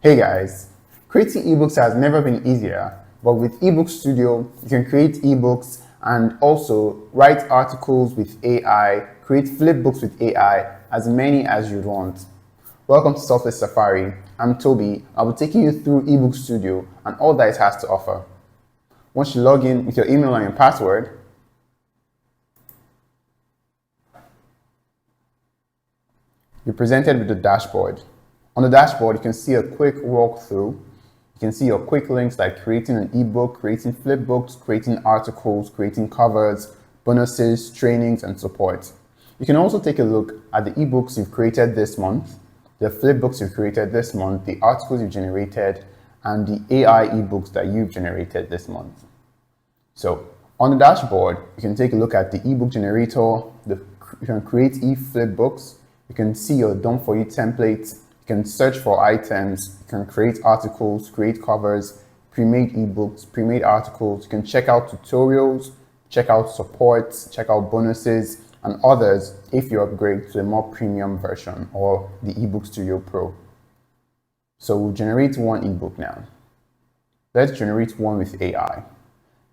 Hey guys, creating ebooks has never been easier, but with eBook Studio, you can create ebooks and also write articles with AI, create flipbooks with AI, as many as you'd want. Welcome to Software Safari. I'm Toby. I'll be taking you through eBook Studio and all that it has to offer. Once you log in with your email and your password, you're presented with the dashboard. On the dashboard, you can see a quick walkthrough. You can see your quick links like creating an ebook, creating flipbooks, creating articles, creating covers, bonuses, trainings, and support. You can also take a look at the ebooks you've created this month, the flipbooks you've created this month, the articles you've generated, and the AI ebooks that you've generated this month. So on the dashboard, you can take a look at the ebook generator, you can create e-flipbooks, you can see your done for you templates, you can search for items, you can create articles, create covers, pre-made ebooks, pre-made articles, you can check out tutorials, check out supports, check out bonuses, and others if you upgrade to a more premium version or the eBook Studio Pro. So we'll generate one ebook now. Let's generate one with AI.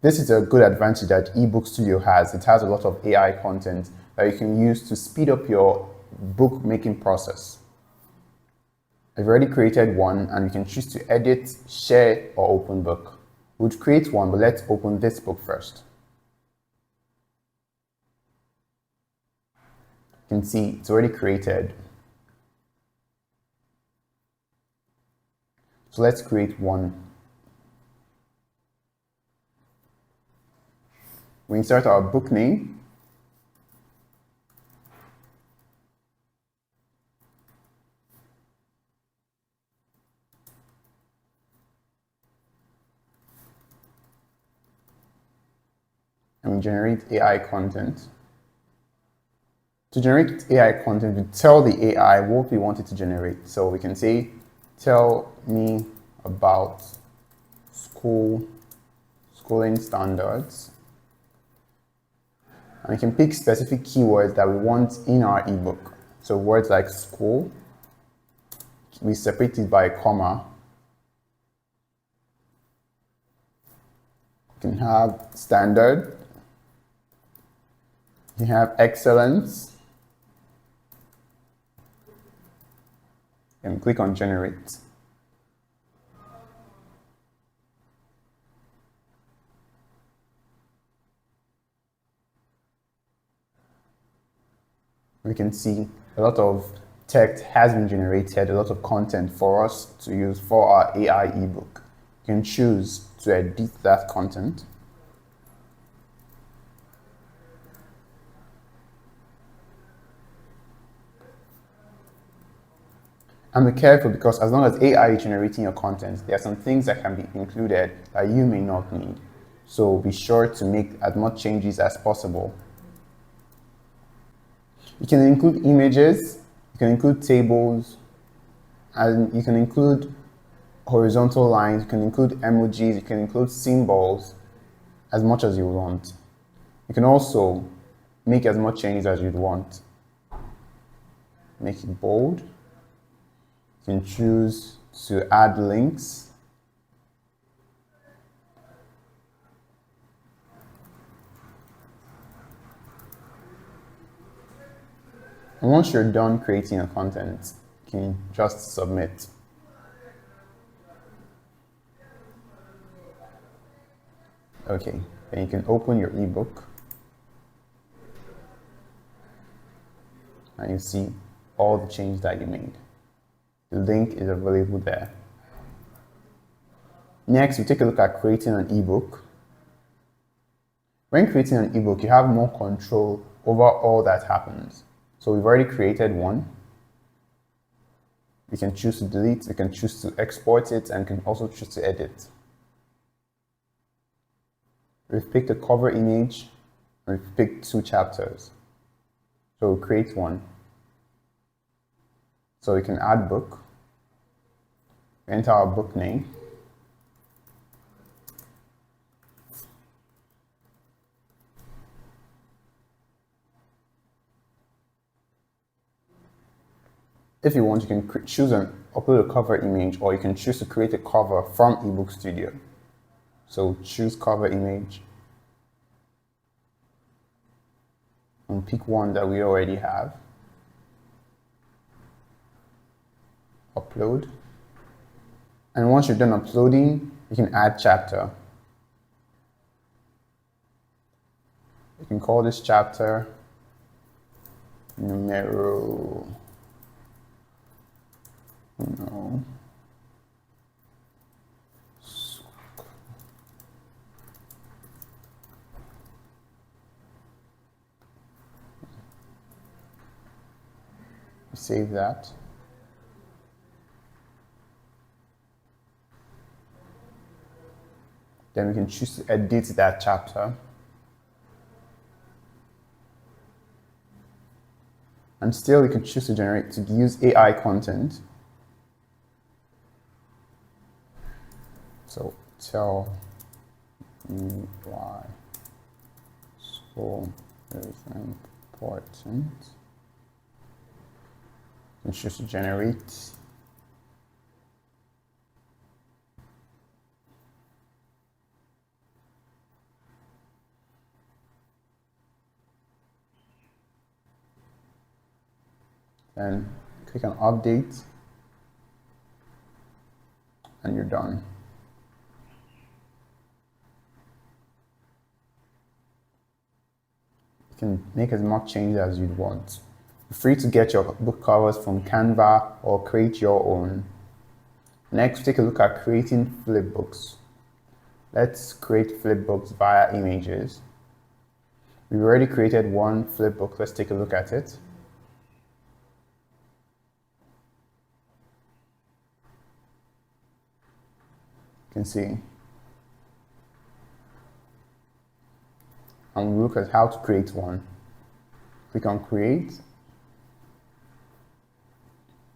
This is a good advantage that eBook Studio has. It has a lot of AI content that you can use to speed up your book making process. I've already created one and you can choose to edit, share, or open book. We'll create one, but let's open this book first. You can see it's already created. So let's create one. We insert our book name. And we generate AI content. To generate AI content, we tell the AI what we want it to generate. So we can say, tell me about schooling standards. And we can pick specific keywords that we want in our ebook. So words like school, we separate it by a comma. You can have standard. You have excellence, and click on generate. We can see a lot of text has been generated, a lot of content for us to use for our AI ebook. You can choose to edit that content. And be careful, because as long as AI is generating your content, there are some things that can be included that you may not need. So be sure to make as much changes as possible. You can include images, you can include tables, and you can include horizontal lines, you can include emojis, you can include symbols as much as you want. You can also make as much changes as you'd want. Make it bold. You can choose to add links. And once you're done creating your content, you can just submit. Okay, then you can open your ebook and you see all the changes that you made. The link is available there. Next, we take a look at creating an ebook. When creating an ebook, you have more control over all that happens. So we've already created one. You can choose to delete, you can choose to export it, and you can also choose to edit. We've picked a cover image, and we've picked 2 chapters. So we'll create one. So we can add book, enter our book name, If you want, you can choose and upload a cover image, or you can choose to create a cover from eBook Studio. So choose cover image and pick one that we already have. Upload. And once you're done uploading, you can add chapter. You can call this chapter numero uno. Save that. Then we can choose to edit that chapter. And still we can choose to use AI content. So tell me why school is important. You can choose to generate. Then click on update and you're done. You can make as much changes as you'd want. You're free to get your book covers from Canva or create your own. Next, take a look at creating flipbooks. Let's create flipbooks via images. We've already created one flipbook. Let's take a look at it. You can see. And we'll look at how to create one. Click on create.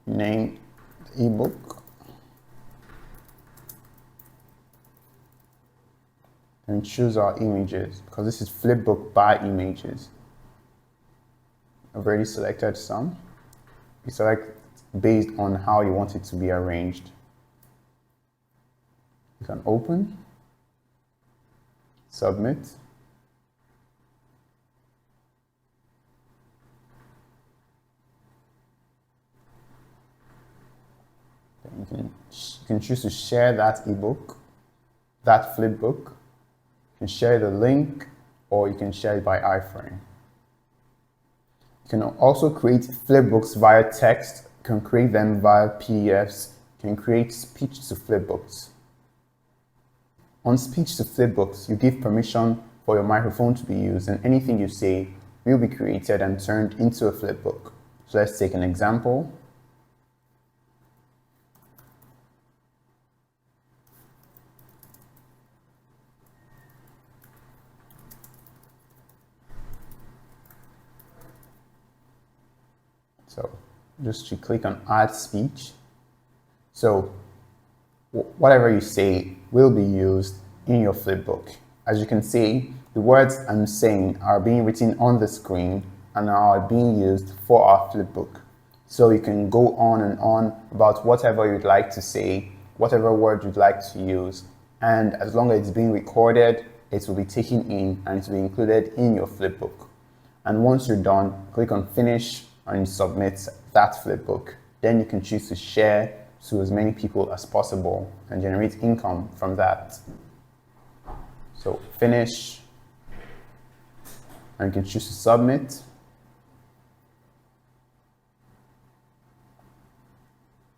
Name the ebook. And choose our images, because this is Flipbook by images. I've already selected some. You select based on how you want it to be arranged. You can open, submit. Then you can choose to share that ebook, that flipbook. You can share the link, or you can share it by iframe. You can also create flipbooks via text. You can create them via PDFs. You can create speech to flipbooks. On speech to flipbooks, you give permission for your microphone to be used, and anything you say will be created and turned into a flipbook. So let's take an example. So just to click on add speech. So whatever you say will be used in your flipbook. As you can see, the words I'm saying are being written on the screen and are being used for our flipbook. So you can go on and on about whatever you'd like to say, whatever word you'd like to use, and as long as it's being recorded, it will be taken in and it will be included in your flipbook. And once you're done, click on finish and submit that flipbook. Then you can choose to share to as many people as possible and generate income from that. So finish, and you can choose to submit.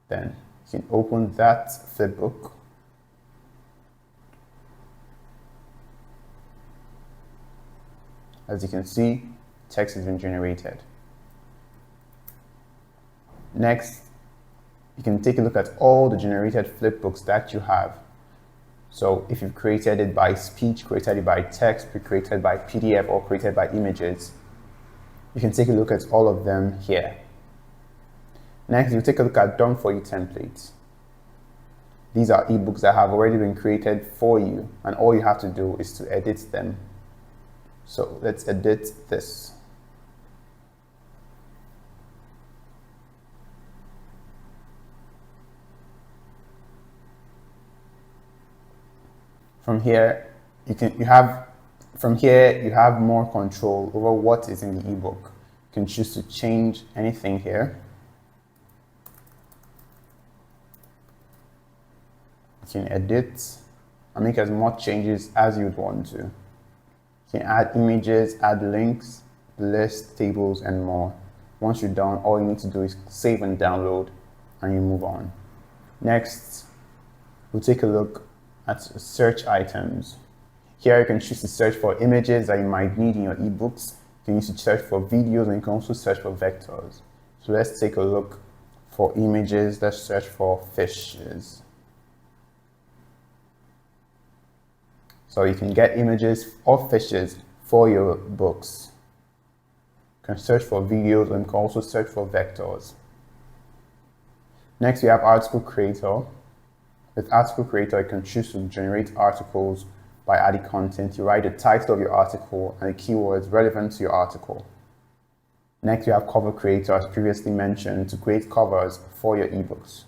Then you can open that flipbook. As you can see, text has been generated. Next, you can take a look at all the generated flipbooks that you have. So if you've created it by speech, created it by text, created by PDF, or created by images, you can take a look at all of them here. Next, you take a look at done for you templates. These are ebooks that have already been created for you, and all you have to do is to edit them. So let's edit this. From here, you have more control over what is in the ebook. You can choose to change anything here. You can edit and make as much changes as you'd want to. You can add images, add links, lists, tables, and more. Once you're done, all you need to do is save and download, and you move on. Next, we'll take a look at search items. Here you can choose to search for images that you might need in your ebooks. You can use to search for videos, and you can also search for vectors. So let's take a look for images. Let's search for fishes. So you can get images of fishes for your books. You can search for videos, and you can also search for vectors. Next, we have Article Creator. With Article Creator, you can choose to generate articles by adding content. You write the title of your article and the keywords relevant to your article. Next, you have Cover Creator, as previously mentioned, to create covers for your ebooks.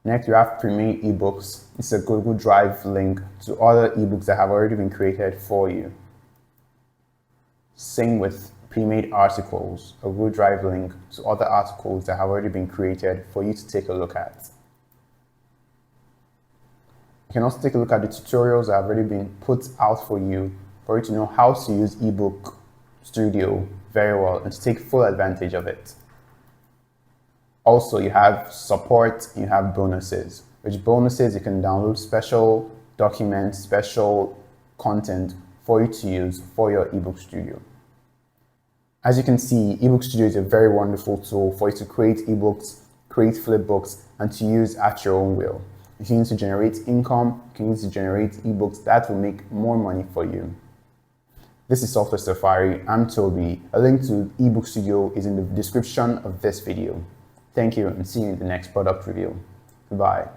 Next, you have pre-made ebooks. It's a Google Drive link to other ebooks that have already been created for you. Same with pre-made articles, a Google Drive link to other articles that have already been created for you to take a look at. You can also take a look at the tutorials that have already been put out for you to know how to use eBook Studio very well and to take full advantage of it. Also, you have support, you have bonuses. Which bonuses you can download special documents, special content for you to use for your eBook Studio. As you can see, eBook Studio is a very wonderful tool for you to create ebooks, create flipbooks, and to use at your own will. You can use to generate income, you can use to generate ebooks that will make more money for you. This is Software Safari. I'm Toby. A link to eBook Studio is in the description of this video. Thank you, and see you in the next product review. Goodbye.